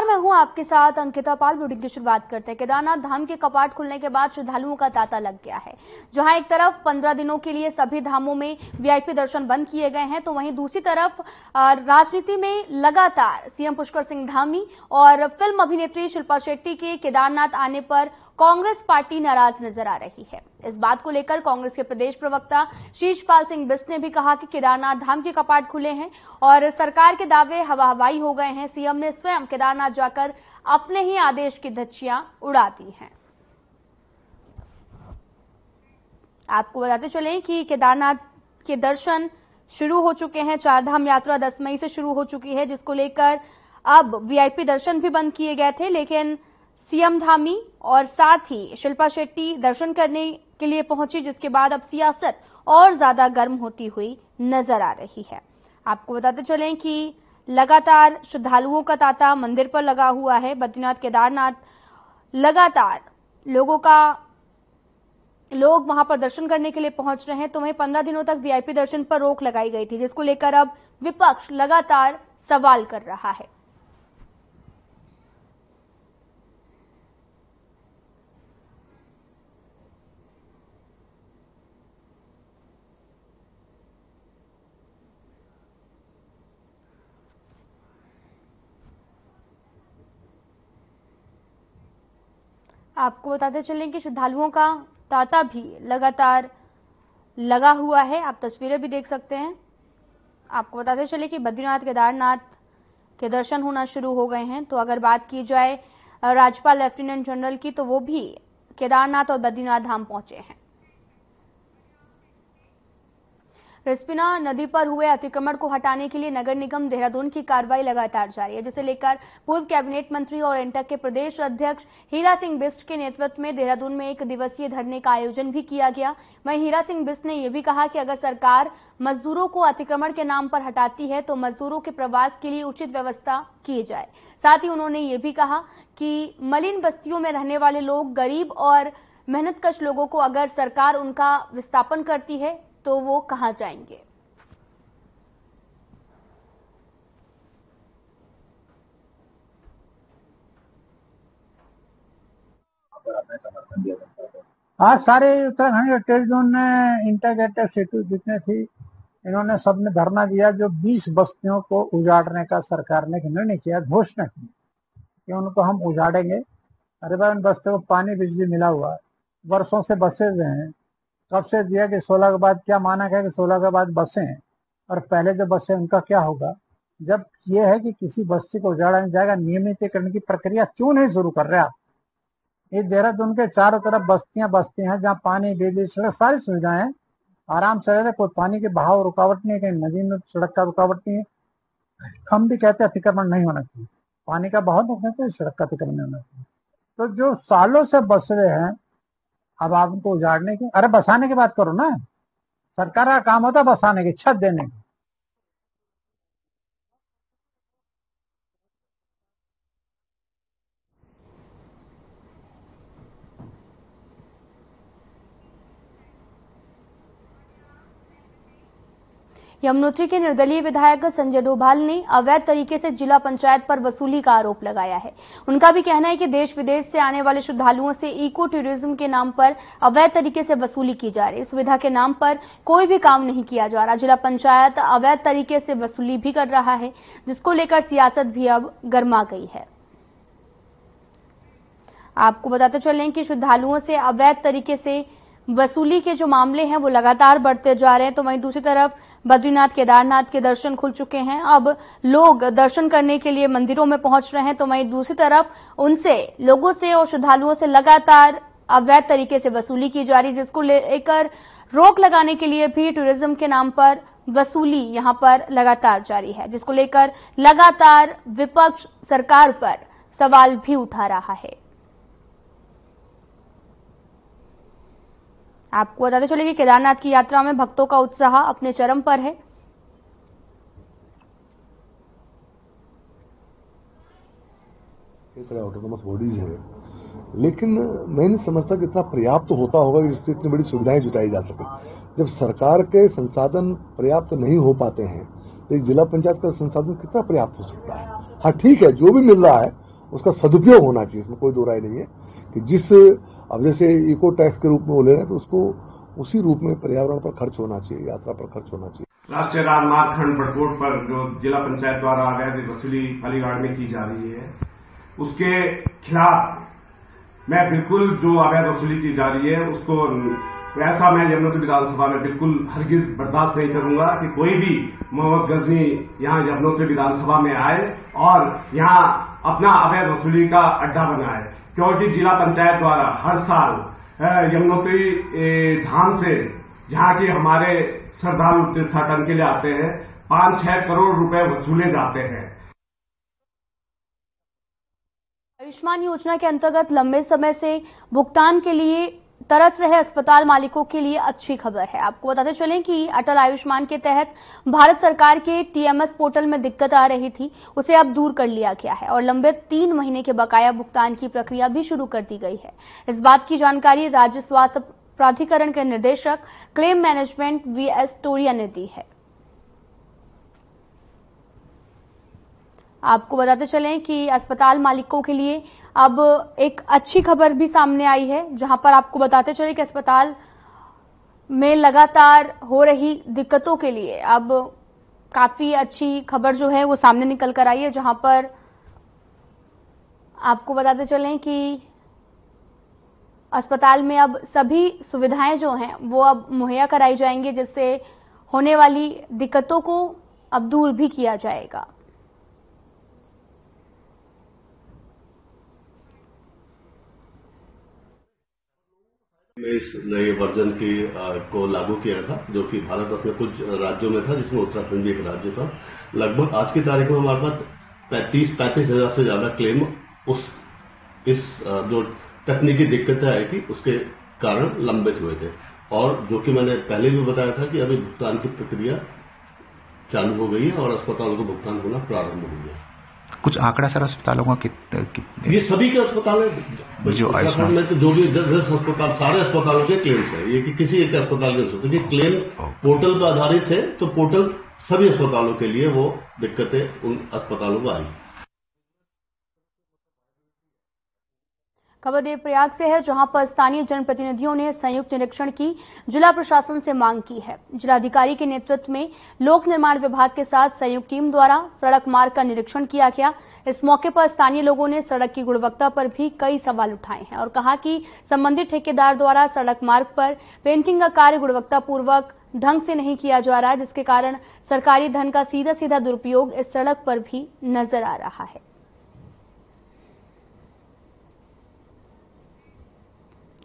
नमस्कार, मैं हूं आपके साथ अंकिता पाल। ब्रीडिंग की शुरुआत करते हैं। केदारनाथ धाम के कपाट खुलने के बाद श्रद्धालुओं का तांता लग गया है। जहां एक तरफ 15 दिनों के लिए सभी धामों में वीआईपी दर्शन बंद किए गए हैं, तो वहीं दूसरी तरफ राजनीति में लगातार सीएम पुष्कर सिंह धामी और फिल्म अभिनेत्री शिल्पा शेट्टी के केदारनाथ आने पर कांग्रेस पार्टी नाराज नजर आ रही है। इस बात को लेकर कांग्रेस के प्रदेश प्रवक्ता शीशपाल सिंह बिष्ट ने भी कहा कि केदारनाथ धाम के कपाट खुले हैं और सरकार के दावे हवा हवाई हो गए हैं। सीएम ने स्वयं केदारनाथ जाकर अपने ही आदेश की धज्जियां उड़ा दी हैं। आपको बताते चलें कि केदारनाथ के दर्शन शुरू हो चुके हैं। चारधाम यात्रा 10 मई से शुरू हो चुकी है, जिसको लेकर अब वीआईपी दर्शन भी बंद किए गए थे, लेकिन सीएम धामी और साथ ही शिल्पा शेट्टी दर्शन करने के लिए पहुंची, जिसके बाद अब सियासत और ज्यादा गर्म होती हुई नजर आ रही है। आपको बताते चलें कि लगातार श्रद्धालुओं का तांता मंदिर पर लगा हुआ है। बद्रीनाथ केदारनाथ लगातार लोग वहां पर दर्शन करने के लिए पहुंच रहे हैं, तो वहीं 15 दिनों तक वीआईपी दर्शन पर रोक लगाई गई थी, जिसको लेकर अब विपक्ष लगातार सवाल कर रहा है। आपको बताते चलें कि श्रद्धालुओं का तांता भी लगातार लगा हुआ है। आप तस्वीरें भी देख सकते हैं। आपको बताते चलें कि बद्रीनाथ केदारनाथ के दर्शन होना शुरू हो गए हैं। तो अगर बात की जाए राज्यपाल लेफ्टिनेंट जनरल की, तो वो भी केदारनाथ और बद्रीनाथ धाम पहुंचे हैं। रिस्पना नदी पर हुए अतिक्रमण को हटाने के लिए नगर निगम देहरादून की कार्रवाई लगातार जारी है, जिसे लेकर पूर्व कैबिनेट मंत्री और इंटक के प्रदेश अध्यक्ष हीरा सिंह बिष्ट के नेतृत्व में देहरादून में 1 दिवसीय धरने का आयोजन भी किया गया। वहीं हीरा सिंह बिष्ट ने यह भी कहा कि अगर सरकार मजदूरों को अतिक्रमण के नाम पर हटाती है तो मजदूरों के प्रवास के लिए उचित व्यवस्था की जाए। साथ ही उन्होंने ये भी कहा कि मलिन बस्तियों में रहने वाले लोग, गरीब और मेहनतकश लोगों को अगर सरकार उनका विस्थापन करती है तो वो कहां जाएंगे। आज सारे उत्तराखंड टेस्ट जोन ने इंटीग्रेटेड सिटी जितने थी, इन्होंने सबने धरना दिया। जो 20 बस्तियों को उजाड़ने का सरकार ने निर्णय किया, घोषणा की कि उनको हम उजाड़ेंगे। अरे भाई, उन बस्तियों को पानी बिजली मिला हुआ है, वर्षों से बसे हुए हैं। कब से दिया कि 16 के बाद, क्या माना गया कि 16 के बाद बसे हैं, और पहले जो बसे उनका क्या होगा। जब ये है कि किसी बस्ती को उजाड़ा नहीं जाएगा, नियमितीकरण की प्रक्रिया क्यों नहीं शुरू कर रहे आप। ये देहरादून के चारों तरफ बस्तियां हैं जहाँ पानी, बिजली, सड़क, सारी सुविधाएं हैं। आराम से रहे, कोई पानी के बहाव रुकावट नहीं है, कहीं नदी में सड़क का रुकावट नहीं है। हम भी कहते हैं अतिक्रमण नहीं होना चाहिए, पानी का बहाव नहीं होना चाहिए, सड़क का अतिक्रमण नहीं होना चाहिए। तो जो सालों से बस रहे हैं, अब आप उनको उजाड़ने की, अरे बसाने की बात करो ना। सरकार का काम होता है बसाने की, छत देने की। यमुनोत्री के निर्दलीय विधायक संजय डोभाल ने अवैध तरीके से जिला पंचायत पर वसूली का आरोप लगाया है। उनका भी कहना है कि देश विदेश से आने वाले श्रद्धालुओं से इको टूरिज्म के नाम पर अवैध तरीके से वसूली की जा रही है। सुविधा के नाम पर कोई भी काम नहीं किया जा रहा। जिला पंचायत अवैध तरीके से वसूली भी कर रहा है, जिसको लेकर सियासत भी अब गर्मा गई है। आपको बताते चलें कि श्रद्धालुओं से अवैध तरीके से वसूली के जो मामले हैं वो लगातार बढ़ते जा रहे हैं। तो वहीं दूसरी तरफ बद्रीनाथ केदारनाथ के दर्शन खुल चुके हैं। अब लोग दर्शन करने के लिए मंदिरों में पहुंच रहे हैं, तो वहीं दूसरी तरफ उनसे, लोगों से और श्रद्धालुओं से लगातार अवैध तरीके से वसूली की जा रही है, जिसको लेकर रोक लगाने के लिए भी टूरिज्म के नाम पर वसूली यहां पर लगातार जारी है, जिसको लेकर लगातार विपक्ष सरकार पर सवाल भी उठा रहा है। आपको बताते चले कि केदारनाथ की यात्रा में भक्तों का उत्साह अपने चरम पर है। इस तरह ऑटोनोमस बॉडीज है, लेकिन मैं नहीं समझता कि इतना पर्याप्त होता होगा कि इससे इतनी बड़ी सुविधाएं जुटाई जा सके। जब सरकार के संसाधन पर्याप्त नहीं हो पाते हैं, तो एक जिला पंचायत का संसाधन कितना पर्याप्त हो सकता है। हाँ ठीक है, जो भी मिल रहा है उसका सदुपयोग होना चाहिए, इसमें कोई दो राय नहीं है कि जिस अब जैसे इको टैक्स के रूप में वो ले रहे हैं तो उसको उसी रूप में पर्यावरण पर खर्च होना चाहिए, यात्रा पर खर्च होना चाहिए। राष्ट्रीय राजमार्ग खंड बड़कोट पर जो जिला पंचायत द्वारा अवैध वसूली अलीगढ़ में की जा रही है, उसके खिलाफ मैं बिल्कुल जो अवैध वसूली की जा रही है उसको ऐसा मैं यमुनोत्री विधानसभा में बिल्कुल हरगिज बर्दाश्त नहीं करूंगा कि कोई भी मोहम्मद गजनी यहां यमुनोत्री विधानसभा में आए और यहां अपना अवैध वसूली का अड्डा बनाए, क्योंकि जिला पंचायत द्वारा हर साल यमुनोत्री धाम से जहां की हमारे श्रद्धालु तीर्थाटन के लिए आते हैं 5-6 करोड़ रुपए वसूले जाते हैं। आयुष्मान योजना के अंतर्गत लंबे समय से भुगतान के लिए तरस रहे अस्पताल मालिकों के लिए अच्छी खबर है। आपको बताते चलें कि अटल आयुष्मान के तहत भारत सरकार के टीएमएस पोर्टल में दिक्कत आ रही थी, उसे अब दूर कर लिया गया है और लंबे 3 महीने के बकाया भुगतान की प्रक्रिया भी शुरू कर दी गई है। इस बात की जानकारी राज्य स्वास्थ्य प्राधिकरण के निदेशक क्लेम मैनेजमेंट वीएस टोरिया ने दी है। आपको बताते चलें कि अस्पताल मालिकों के लिए अब एक अच्छी खबर भी सामने आई है, जहां पर आपको बताते चलें कि अस्पताल में लगातार हो रही दिक्कतों के लिए अब काफी अच्छी खबर जो है वो सामने निकल कर आई है, जहां पर आपको बताते चलें कि अस्पताल में अब सभी सुविधाएं जो हैं वो अब मुहैया कराई जाएंगी, जिससे होने वाली दिक्कतों को अब दूर भी किया जाएगा। में इस नए वर्जन को लागू किया था, जो कि भारतवर्ष में कुछ राज्यों में था, जिसमें उत्तराखंड भी एक राज्य था। लगभग आज की तारीख में हमारे पास 35 हजार से ज्यादा क्लेम इस जो तकनीकी दिक्कतें आई थी उसके कारण लंबित हुए थे, और जो कि मैंने पहले भी बताया था कि अभी भुगतान की प्रक्रिया चालू हो गई है और अस्पतालों को भुगतान होना प्रारंभ हो गया। कुछ आंकड़ा सर अस्पतालों का ये सभी के अस्पताल है जो आयुष्मान में, तो जो भी 10 अस्पताल, सारे अस्पतालों के क्लेम्स है, ये कि किसी एक अस्पताल के नहीं होते, क्लेम पोर्टल पर आधारित है, तो पोर्टल सभी अस्पतालों के लिए वो दिक्कतें उन अस्पतालों को आई। खबर देवप्रयाग से है, जहां पर स्थानीय जनप्रतिनिधियों ने संयुक्त निरीक्षण की जिला प्रशासन से मांग की है। जिलाधिकारी के नेतृत्व में लोक निर्माण विभाग के साथ संयुक्त टीम द्वारा सड़क मार्ग का निरीक्षण किया गया। इस मौके पर स्थानीय लोगों ने सड़क की गुणवत्ता पर भी कई सवाल उठाए हैं और कहा कि संबंधित ठेकेदार द्वारा सड़क मार्ग पर पेंटिंग का कार्य गुणवत्तापूर्वक ढंग से नहीं किया जा रहा है, जिसके कारण सरकारी धन का सीधा सीधा दुरुपयोग इस सड़क पर भी नजर आ रहा है।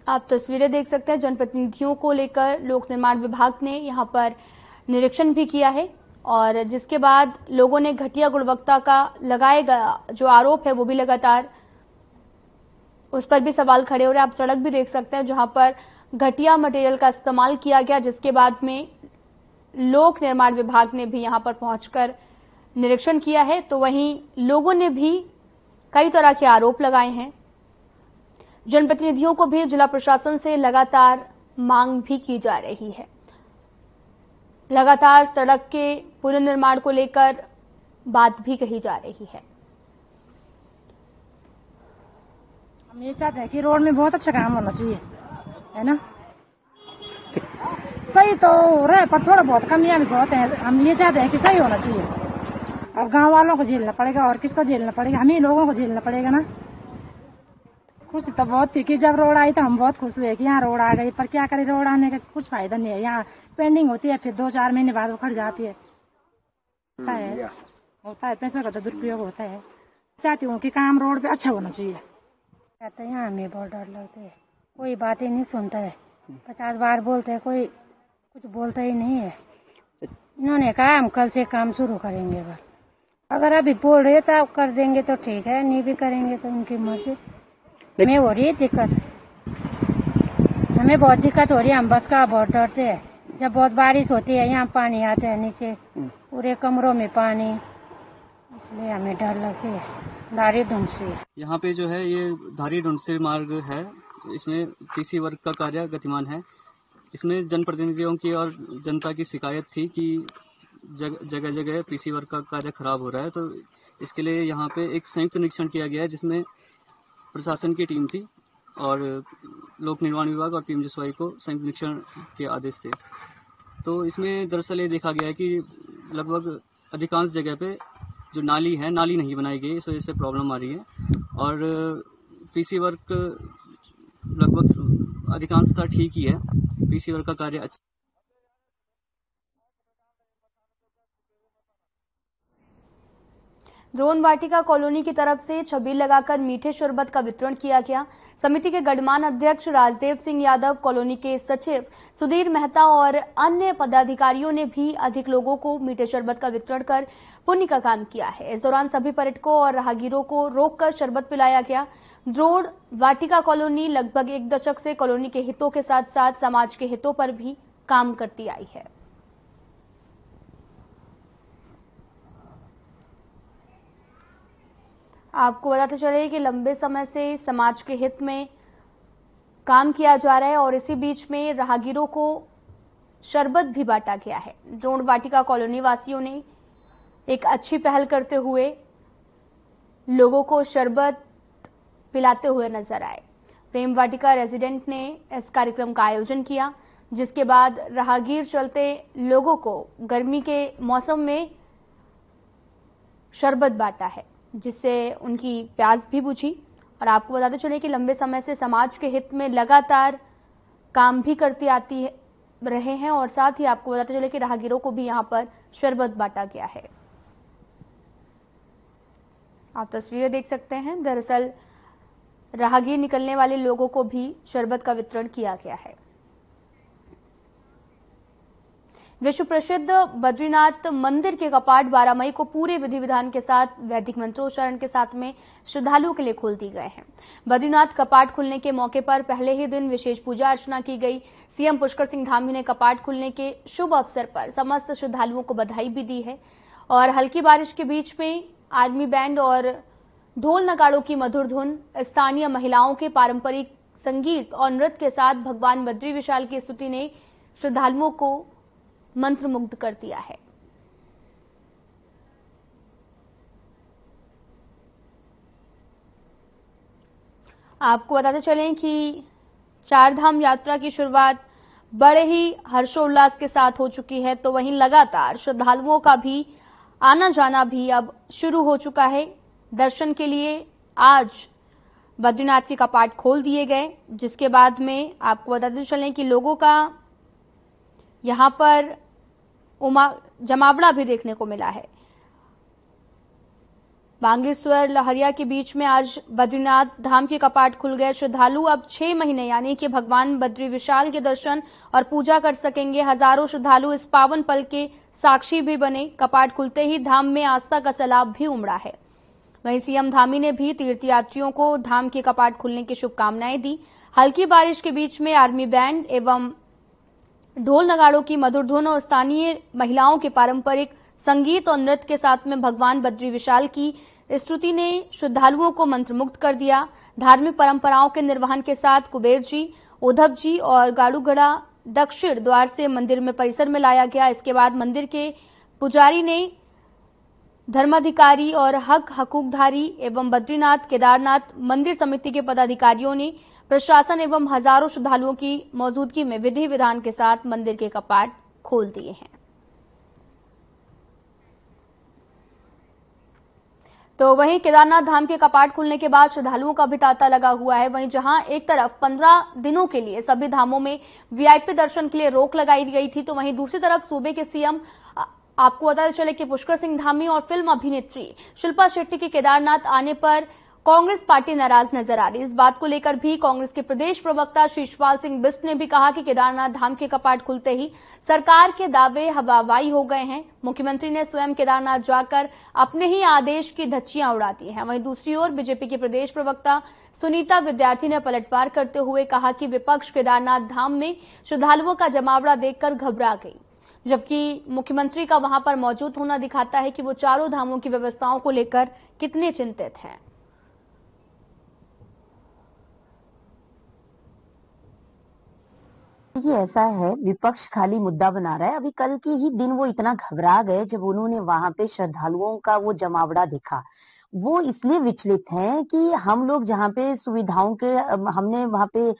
आप तस्वीरें देख सकते हैं, जनप्रतिनिधियों को लेकर लोक निर्माण विभाग ने यहां पर निरीक्षण भी किया है और जिसके बाद लोगों ने घटिया गुणवत्ता का लगाए गया जो आरोप है वो भी लगातार उस पर भी सवाल खड़े हो रहे हैं। आप सड़क भी देख सकते हैं जहां पर घटिया मटेरियल का इस्तेमाल किया गया, जिसके बाद में लोक निर्माण विभाग ने भी यहां पर पहुंचकर निरीक्षण किया है। तो वहीं लोगों ने भी कई तरह के आरोप लगाए हैं। जनप्रतिनिधियों को भी जिला प्रशासन से लगातार मांग भी की जा रही है। लगातार सड़क के पुनर्निर्माण को लेकर बात भी कही जा रही है। हम ये चाहते हैं कि रोड में बहुत अच्छा काम होना चाहिए, है ना। सही तो रहे पर थोड़ा बहुत कमियां भी बहुत है। हम ये चाहते हैं कि सही होना चाहिए। अब गांव वालों को झेलना पड़ेगा और किसको झेलना पड़ेगा, हम ही लोगों को झेलना पड़ेगा ना। खुशी तो बहुत थी कि जब रोड आई तो हम बहुत खुश हुए कि यहाँ रोड आ गई, पर क्या करें, रोड आने का कुछ फायदा नहीं है। यहाँ पेंडिंग होती है, फिर 2-4 महीने बाद वो खड़ जाती है। होता है पैसों का तो दुरुपयोग होता है। चाहती हूँ कि काम रोड पे अच्छा होना चाहिए। कहते हैं यहाँ हमें बहुत डर लगता है, कोई बात ही नहीं सुनता है। 50 बार बोलते हैं, कोई कुछ बोलता ही नहीं है। इन्होंने कहा हम कल से काम शुरू करेंगे, अगर अभी बोल रहे तो कर देंगे तो ठीक है, नहीं भी करेंगे तो उनकी मर्जी। हमें हो रही है दिक्कत, हमें बहुत दिक्कत हो रही है। हम बस का बहुत डरते हैं। जब बहुत बारिश होती है यहाँ पानी आता है नीचे, पूरे कमरों में पानी, इसलिए हमें डर लगती है। धारी ढूंढ से यहाँ पे जो है ये धारी ढूंढ से मार्ग है, इसमें पीसी वर्ग का कार्य गतिमान है। इसमें जनप्रतिनिधियों की और जनता की शिकायत थी कि जगह जगह पीसी वर्क का कार्य खराब हो रहा है। तो इसके लिए यहाँ पे एक संयुक्त निरीक्षण किया गया है, जिसमें प्रशासन की टीम थी और लोक निर्माण विभाग और पीएमजीएसवाई को संयुक्त निरीक्षण के आदेश थे। तो इसमें दरअसल ये देखा गया है कि लगभग अधिकांश जगह पे जो नाली है, नाली नहीं बनाई गई, इस वजह से प्रॉब्लम आ रही है। और पीसी वर्क लगभग अधिकांशतः ठीक ही है, पीसी वर्क का कार्य अच्छा। ड्रोन वाटिका कॉलोनी की तरफ से छबील लगाकर मीठे शरबत का वितरण किया गया। समिति के गठमान अध्यक्ष राजदेव सिंह यादव, कॉलोनी के सचिव सुधीर मेहता और अन्य पदाधिकारियों ने भी अधिक लोगों को मीठे शरबत का वितरण कर पुण्य का काम किया है। इस दौरान सभी पर्यटकों और राहगीरों को रोककर शरबत पिलाया गया। ड्रोन वाटिका कॉलोनी लगभग 1 दशक से कॉलोनी के हितों के साथ साथ समाज के हितों पर भी काम करती आई है। आपको बताते चले कि लंबे समय से समाज के हित में काम किया जा रहा है और इसी बीच में राहगीरों को शरबत भी बांटा गया है। ड्रोन वाटिका कॉलोनी वासियों ने एक अच्छी पहल करते हुए लोगों को शरबत पिलाते हुए नजर आए। प्रेम वाटिका रेजिडेंट ने इस कार्यक्रम का आयोजन किया, जिसके बाद राहगीर चलते लोगों को गर्मी के मौसम में शरबत बांटा है, जिससे उनकी प्यास भी बुझी। और आपको बताते चले कि लंबे समय से समाज के हित में लगातार काम भी करती आती रहे हैं और साथ ही आपको बताते चले कि राहगीरों को भी यहां पर शरबत बांटा गया है। आप तस्वीरें देख सकते हैं। दरअसल राहगीर निकलने वाले लोगों को भी शरबत का वितरण किया गया है। विश्व प्रसिद्ध बद्रीनाथ मंदिर के कपाट 12 मई को पूरे विधि विधान के साथ वैदिक मंत्रोच्चारण के साथ में श्रद्धालुओं के लिए खोल दिए गए हैं। बद्रीनाथ कपाट खुलने के मौके पर पहले ही दिन विशेष पूजा अर्चना की गई। सीएम पुष्कर सिंह धामी ने कपाट खुलने के शुभ अवसर पर समस्त श्रद्धालुओं को बधाई भी दी है और हल्की बारिश के बीच में आर्मी बैंड और ढोल नगाड़ों की मधुर धुन, स्थानीय महिलाओं के पारंपरिक संगीत और नृत्य के साथ भगवान बद्री विशाल की स्तुति ने श्रद्धालुओं को मंत्रमुग्ध कर दिया है। आपको बताते चलें कि चारधाम यात्रा की शुरुआत बड़े ही हर्षोल्लास के साथ हो चुकी है, तो वहीं लगातार श्रद्धालुओं का भी आना जाना भी अब शुरू हो चुका है। दर्शन के लिए आज बद्रीनाथ के कपाट खोल दिए गए, जिसके बाद में आपको बताते चलें कि लोगों का यहां पर जमावड़ा भी देखने को मिला है। बांगेश्वर लहरिया के बीच में आज बद्रीनाथ धाम के कपाट खुल गए। श्रद्धालु अब 6 महीने यानी कि भगवान बद्री विशाल के दर्शन और पूजा कर सकेंगे। हजारों श्रद्धालु इस पावन पल के साक्षी भी बने। कपाट खुलते ही धाम में आस्था का सैलाब भी उमड़ा है। वहीं सीएम धामी ने भी तीर्थयात्रियों को धाम के कपाट खुलने की शुभकामनाएं दी। हल्की बारिश के बीच में आर्मी बैंड एवं ढोल नगाड़ों की मधुर धुन और स्थानीय महिलाओं के पारंपरिक संगीत और नृत्य के साथ में भगवान बद्री विशाल की स्तुति ने श्रद्धालुओं को मंत्रमुग्ध कर दिया। धार्मिक परंपराओं के निर्वहन के साथ कुबेर जी, उद्धव जी और गाड़ूगढ़ा दक्षिण द्वार से मंदिर में परिसर में लाया गया। इसके बाद मंदिर के पुजारी ने धर्माधिकारी और हकूकधारी एवं बद्रीनाथ केदारनाथ मंदिर समिति के पदाधिकारियों ने प्रशासन एवं हजारों श्रद्धालुओं की मौजूदगी में विधि विधान के साथ मंदिर के कपाट खोल दिए हैं। तो वहीं केदारनाथ धाम के कपाट खुलने के बाद श्रद्धालुओं का भी तांता लगा हुआ है। वहीं जहां एक तरफ 15 दिनों के लिए सभी धामों में वीआईपी दर्शन के लिए रोक लगाई गई थी, तो वहीं दूसरी तरफ सूबे के सीएम आपको बताते चले कि पुष्कर सिंह धामी और फिल्म अभिनेत्री शिल्पा शेट्टी के केदारनाथ आने पर कांग्रेस पार्टी नाराज नजर आ रही। इस बात को लेकर भी कांग्रेस के प्रदेश प्रवक्ता शिशपाल सिंह बिष्ट ने भी कहा कि केदारनाथ धाम के कपाट खुलते ही सरकार के दावे हवाबाजी हो गए हैं। मुख्यमंत्री ने स्वयं केदारनाथ जाकर अपने ही आदेश की धज्जियां उड़ा दी हैं। वहीं दूसरी ओर बीजेपी के प्रदेश प्रवक्ता सुनीता विद्यार्थी ने पलटवार करते हुए कहा कि विपक्ष केदारनाथ धाम में श्रद्धालुओं का जमावड़ा देखकर घबरा गई, जबकि मुख्यमंत्री का वहां पर मौजूद होना दिखाता है कि वो चारों धामों की व्यवस्थाओं को लेकर कितने चिंतित हैं। देखिए ऐसा है, विपक्ष खाली मुद्दा बना रहा है। अभी कल के ही दिन वो इतना घबरा गए जब उन्होंने वहां पे श्रद्धालुओं का वो जमावड़ा देखा। वो इसलिए विचलित हैं कि हम लोग जहाँ पे सुविधाओं के हमने वहां पे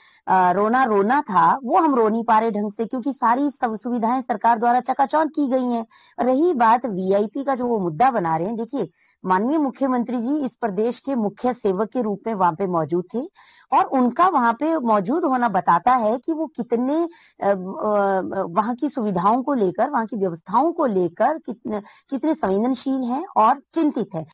रोना था, वो हम रो नहीं पा रहे ढंग से, क्योंकि सारी सब सुविधाएं सरकार द्वारा चकाचौंध की गई हैं। रही बात वीआईपी का जो वो मुद्दा बना रहे हैं, देखिए माननीय मुख्यमंत्री जी इस प्रदेश के मुख्य सेवक के रूप में वहां पे मौजूद थे और उनका वहां पे मौजूद होना बताता है कि वो कितने वहां की सुविधाओं को लेकर, वहां की व्यवस्थाओं को लेकर कितने संवेदनशील हैं और चिंतित है।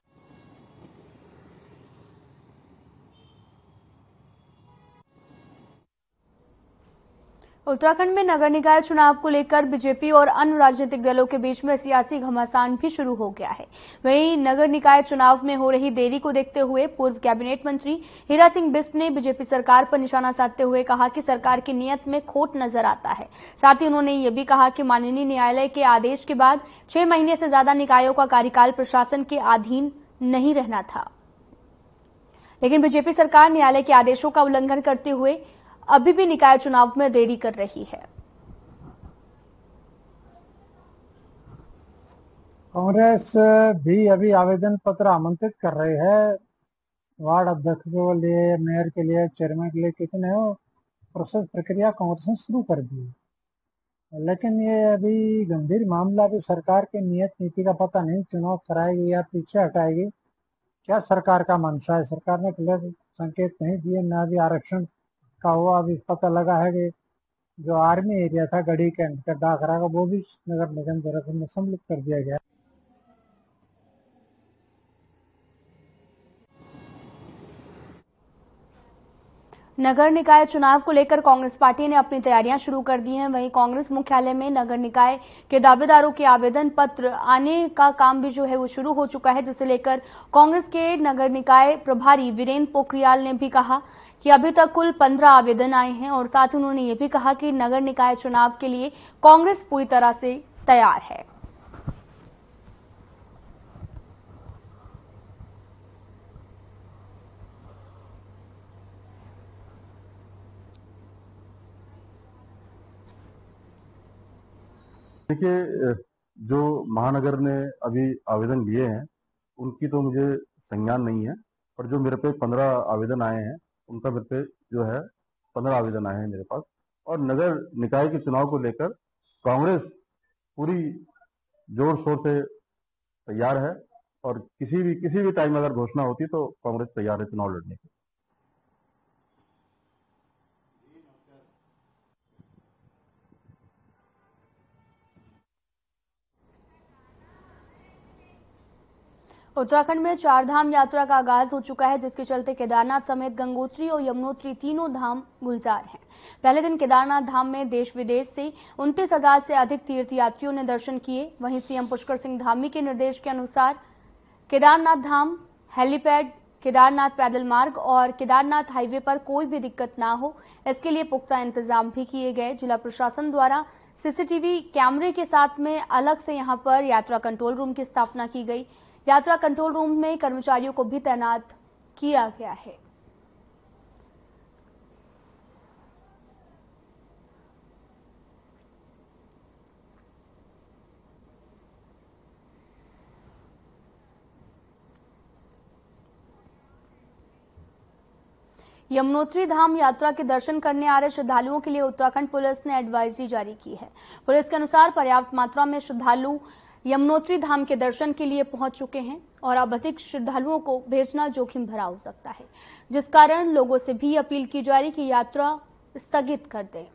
उत्तराखंड में नगर निकाय चुनाव को लेकर बीजेपी और अन्य राजनीतिक दलों के बीच में सियासी घमासान भी शुरू हो गया है। वहीं नगर निकाय चुनाव में हो रही देरी को देखते हुए पूर्व कैबिनेट मंत्री हीरा सिंह बिष्ट ने बीजेपी सरकार पर निशाना साधते हुए कहा कि सरकार की नीयत में खोट नजर आता है। साथ ही उन्होंने ये भी कहा कि माननीय न्यायालय के आदेश के बाद 6 महीने से ज्यादा निकायों का कार्यकाल प्रशासन के अधीन नहीं रहना था, लेकिन बीजेपी सरकार न्यायालय के आदेशों का उल्लंघन करते हुए अभी भी निकाय चुनाव में देरी कर रही है। कांग्रेस भी अभी आवेदन पत्र आमंत्रित कर रही है वार्ड अध्यक्ष के लिए, मेयर के लिए, चेयरमैन के लिए, कितने हो प्रोसेस प्रक्रिया कांग्रेस ने शुरू कर दी। लेकिन ये अभी गंभीर मामला, भी सरकार की नीयत नीति का पता नहीं, चुनाव कराएगी या पीछे हटाएगी, क्या सरकार का मंशा है। सरकार ने क्लियर संकेत नहीं दिए, न अभी आरक्षण का हुआ। अभी पता लगा है कि जो आर्मी एरिया था गढ़ी कैंट का दाखरा का, वो भी नगर निगम देहरादून में सम्मिलित कर दिया गया। नगर निकाय चुनाव को लेकर कांग्रेस पार्टी ने अपनी तैयारियां शुरू कर दी हैं। वहीं कांग्रेस मुख्यालय में नगर निकाय के दावेदारों के आवेदन पत्र आने का काम भी जो है वो शुरू हो चुका है, जिसे लेकर कांग्रेस के नगर निकाय प्रभारी वीरेंद्र पोखरियाल ने भी कहा कि अभी तक कुल 15 आवेदन आए हैं और साथ ही उन्होंने ये भी कहा कि नगर निकाय चुनाव के लिए कांग्रेस पूरी तरह से तैयार है। देखिए, जो महानगर ने अभी आवेदन लिए हैं उनकी तो मुझे संज्ञान नहीं है, पर जो मेरे पे 15 आवेदन आए हैं उनका मेरे पे जो है 15 आवेदन आए हैं मेरे पास। और नगर निकाय के चुनाव को लेकर कांग्रेस पूरी जोर शोर से तैयार है और किसी भी टाइम अगर घोषणा होती तो कांग्रेस तैयार है चुनाव लड़ने के। उत्तराखंड में 4 धाम यात्रा का आगाज हो चुका है, जिसके चलते केदारनाथ समेत गंगोत्री और यमुनोत्री तीनों धाम गुलजार हैं। पहले दिन केदारनाथ धाम में देश विदेश से 29,000 से अधिक तीर्थयात्रियों ने दर्शन किए। वहीं सीएम पुष्कर सिंह धामी के निर्देश के अनुसार केदारनाथ धाम, हेलीपैड, केदारनाथ पैदल मार्ग और केदारनाथ हाईवे पर कोई भी दिक्कत ना हो, इसके लिए पुख्ता इंतजाम भी किए गए। जिला प्रशासन द्वारा सीसीटीवी कैमरे के साथ में अलग से यहां पर यात्रा कंट्रोल रूम की स्थापना की गई। यात्रा कंट्रोल रूम में कर्मचारियों को भी तैनात किया गया है। यमुनोत्री धाम यात्रा के दर्शन करने आ रहे श्रद्धालुओं के लिए उत्तराखंड पुलिस ने एडवाइजरी जारी की है। पुलिस के अनुसार पर्याप्त मात्रा में श्रद्धालु यमुनोत्री धाम के दर्शन के लिए पहुंच चुके हैं और अब अधिक श्रद्धालुओं को भेजना जोखिम भरा हो सकता है, जिस कारण लोगों से भी अपील की जा रही कि यात्रा स्थगित कर दें।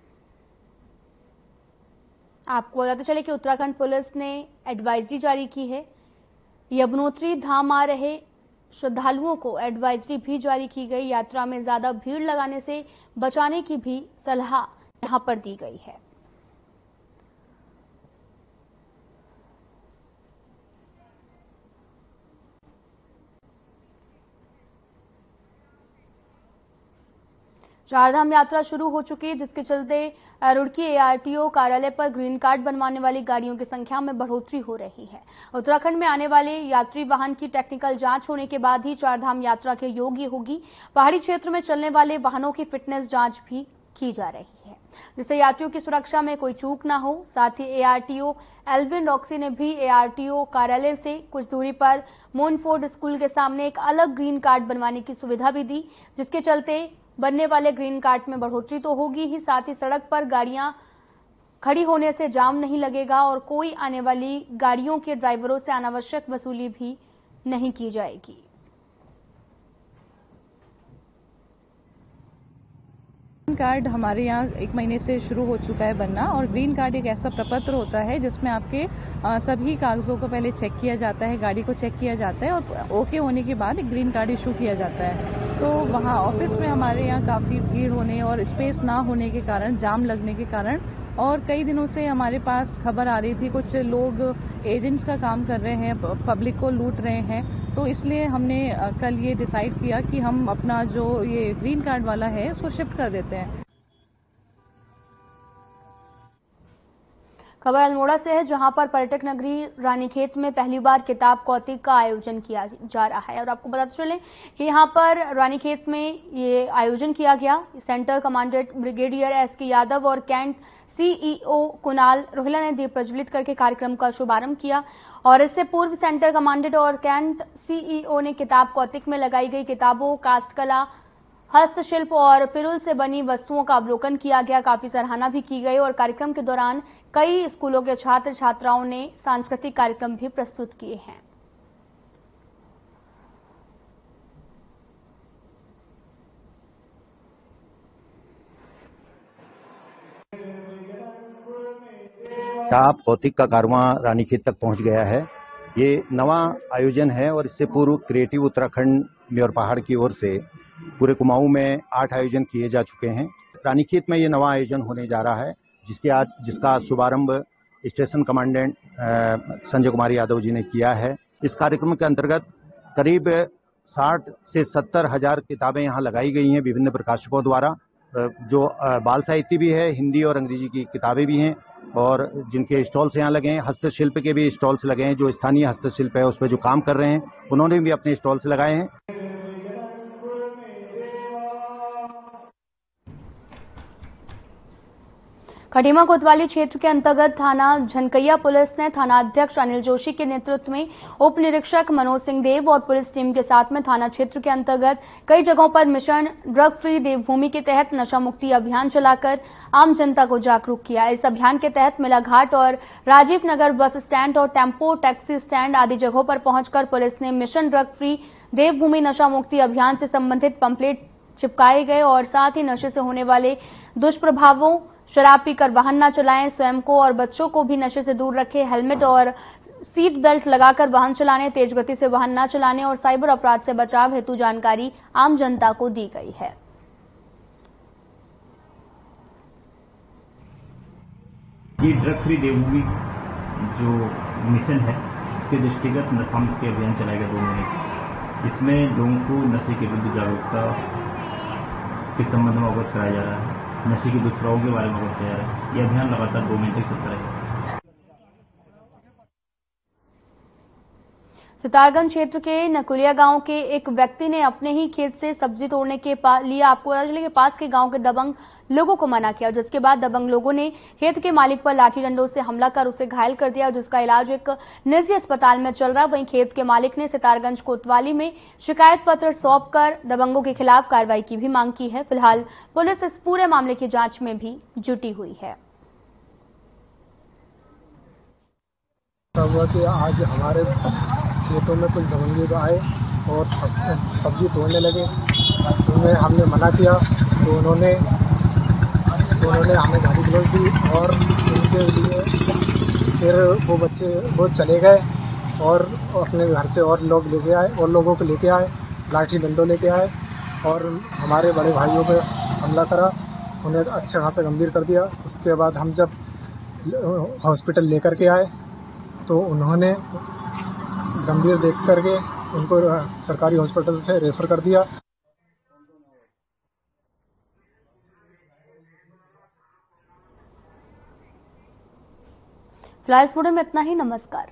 आपको बताते चले कि उत्तराखंड पुलिस ने एडवाइजरी जारी की है। यमुनोत्री धाम आ रहे श्रद्धालुओं को एडवाइजरी भी जारी की गई। यात्रा में ज्यादा भीड़ लगाने से बचाने की भी सलाह यहां पर दी गई है। चारधाम यात्रा शुरू हो चुकी है, जिसके चलते रुड़की एआरटीओ कार्यालय पर ग्रीन कार्ड बनवाने वाली गाड़ियों की संख्या में बढ़ोतरी हो रही है। उत्तराखंड में आने वाले यात्री वाहन की टेक्निकल जांच होने के बाद ही चारधाम यात्रा के योग्य होगी। पहाड़ी क्षेत्र में चलने वाले वाहनों की फिटनेस जांच भी की जा रही है, जिससे यात्रियों की सुरक्षा में कोई चूक ना हो। साथ ही एआरटीओ एल्विन रॉक्सी ने भी एआरटीओ कार्यालय से कुछ दूरी पर मोनफोर्ड स्कूल के सामने एक अलग ग्रीन कार्ड बनवाने की सुविधा भी दी, जिसके चलते बनने वाले ग्रीन कार्ड में बढ़ोतरी तो होगी ही, साथ ही सड़क पर गाड़ियां खड़ी होने से जाम नहीं लगेगा और कोई आने वाली गाड़ियों के ड्राइवरों से अनावश्यक वसूली भी नहीं की जाएगी। ग्रीन कार्ड हमारे यहाँ 1 महीने से शुरू हो चुका है बनना, और ग्रीन कार्ड एक ऐसा प्रपत्र होता है जिसमें आपके सभी कागजों को पहले चेक किया जाता है, गाड़ी को चेक किया जाता है और ओके होने के बाद एक ग्रीन कार्ड इशू किया जाता है। तो वहाँ ऑफिस में हमारे यहाँ काफी भीड़ होने और स्पेस ना होने के कारण, जाम लगने के कारण, और कई दिनों से हमारे पास खबर आ रही थी कुछ लोग एजेंट्स का काम कर रहे हैं, पब्लिक को लूट रहे हैं, तो इसलिए हमने कल ये डिसाइड किया कि हम अपना जो ये ग्रीन कार्ड वाला है उसको शिफ्ट कर देते हैं। खबर अल्मोड़ा से है, जहां पर पर्यटक नगरी रानीखेत में पहली बार किताब कौतिक का आयोजन किया जा रहा है। और आपको बताते चलें कि यहां पर रानीखेत में ये आयोजन किया गया। Centre commandant brigadier S K Yadav और कैंट सीईओ कुणाल रोहिला ने दीप प्रज्वलित करके कार्यक्रम का शुभारंभ किया। और इससे पूर्व सेंटर कमांडेंट और कैंट सीईओ ने किताब कौतिक में लगाई गई किताबों, काष्ठकला, हस्तशिल्प और पिरुल से बनी वस्तुओं का अवलोकन किया गया। काफी सराहना भी की गई और कार्यक्रम के दौरान कई स्कूलों के छात्र छात्राओं ने सांस्कृतिक कार्यक्रम भी प्रस्तुत किए हैं। किताब कौतिक का कारवां रानीखेत तक पहुंच गया है। ये नवा आयोजन है और इससे पूर्व क्रिएटिव उत्तराखंड म्योर पहाड़ की ओर से पूरे कुमाऊं में 8 आयोजन किए जा चुके हैं। रानीखेत में ये नवा आयोजन होने जा रहा है, जिसका शुभारंभ स्टेशन कमांडेंट संजय कुमार यादव जी ने किया है। इस कार्यक्रम के अंतर्गत करीब 60 से 70 हजार किताबें यहाँ लगाई गई हैं विभिन्न प्रकाशकों द्वारा, जो बाल साहित्य भी है, हिंदी और अंग्रेजी की किताबें भी हैं, और जिनके स्टॉल्स यहाँ लगे हैं। हस्तशिल्प के भी स्टॉल्स लगे हैं, जो स्थानीय हस्तशिल्प है उस पर जो काम कर रहे हैं उन्होंने भी अपने स्टॉल्स लगाए हैं। खटीमा कोतवाली क्षेत्र के अंतर्गत थाना झनकैया पुलिस ने थानाध्यक्ष अनिल जोशी के नेतृत्व में उप निरीक्षक मनोज सिंह देव और पुलिस टीम के साथ में थाना क्षेत्र के अंतर्गत कई जगहों पर मिशन ड्रग फ्री देवभूमि के तहत नशा मुक्ति अभियान चलाकर आम जनता को जागरूक किया। इस अभियान के तहत मिलाघाट और राजीव नगर बस स्टैंड और टेम्पो टैक्सी स्टैंड आदि जगहों पर पहुंचकर पुलिस ने मिशन ड्रग फ्री देवभूमि नशा मुक्ति अभियान से संबंधित पंपलेट चिपकाए गए और साथ ही नशे से होने वाले दुष्प्रभावों, शराब पीकर वाहन न चलाएं, स्वयं को और बच्चों को भी नशे से दूर रखें, हेलमेट और सीट बेल्ट लगाकर वाहन चलाने, तेज गति से वाहन न चलाने और साइबर अपराध से बचाव हेतु जानकारी आम जनता को दी गई है। ये ड्रग फ्री देवभूमि जो मिशन है, इसके दृष्टिगत नशा मुक्ति अभियान चलाया गया 2 महीने। इसमें लोगों को नशे के विरुद्ध जागरूकता के संबंध में अवगत कराया जा रहा है, नशे के दुष्प्रभावों के बारे में अवगत कराया जा रहा है। यह अभियान लगातार 2 महीने तक चलता रहेगा। सितारगंज क्षेत्र के नकुलिया गांव के एक व्यक्ति ने अपने ही खेत से सब्जी तोड़ने के लिए आपको पता चले कि पास के गांव के दबंग लोगों को मना किया, जिसके बाद दबंग लोगों ने खेत के मालिक पर लाठी डंडों से हमला कर उसे घायल कर दिया, जिसका इलाज एक निजी अस्पताल में चल रहा। वहीं खेत के मालिक ने सितारगंज कोतवाली में शिकायत पत्र सौंपकर दबंगों के खिलाफ कार्रवाई की भी मांग की है। फिलहाल पुलिस इस पूरे मामले की जांच में भी जुटी हुई है। आज हमारे खेतों में कुछ दबंगे आए और सब्जी तोड़ने लगे, उन्हें हमने मना किया तो उन्होंने हमें गाली गलौज दी और उनके लिए फिर वो चले गए और अपने घर से और लोग लेके आए और लोगों को लेके आए, लाठी डंडों लेके आए और हमारे बड़े भाइयों पे हमला करा, उन्हें अच्छा खासा गंभीर कर दिया। उसके बाद हम जब हॉस्पिटल लेकर के आए तो उन्होंने गंभीर देख करके उनको सरकारी हॉस्पिटल से रेफर कर दिया। फिलहाल इस वीडियो में इतना ही। नमस्कार।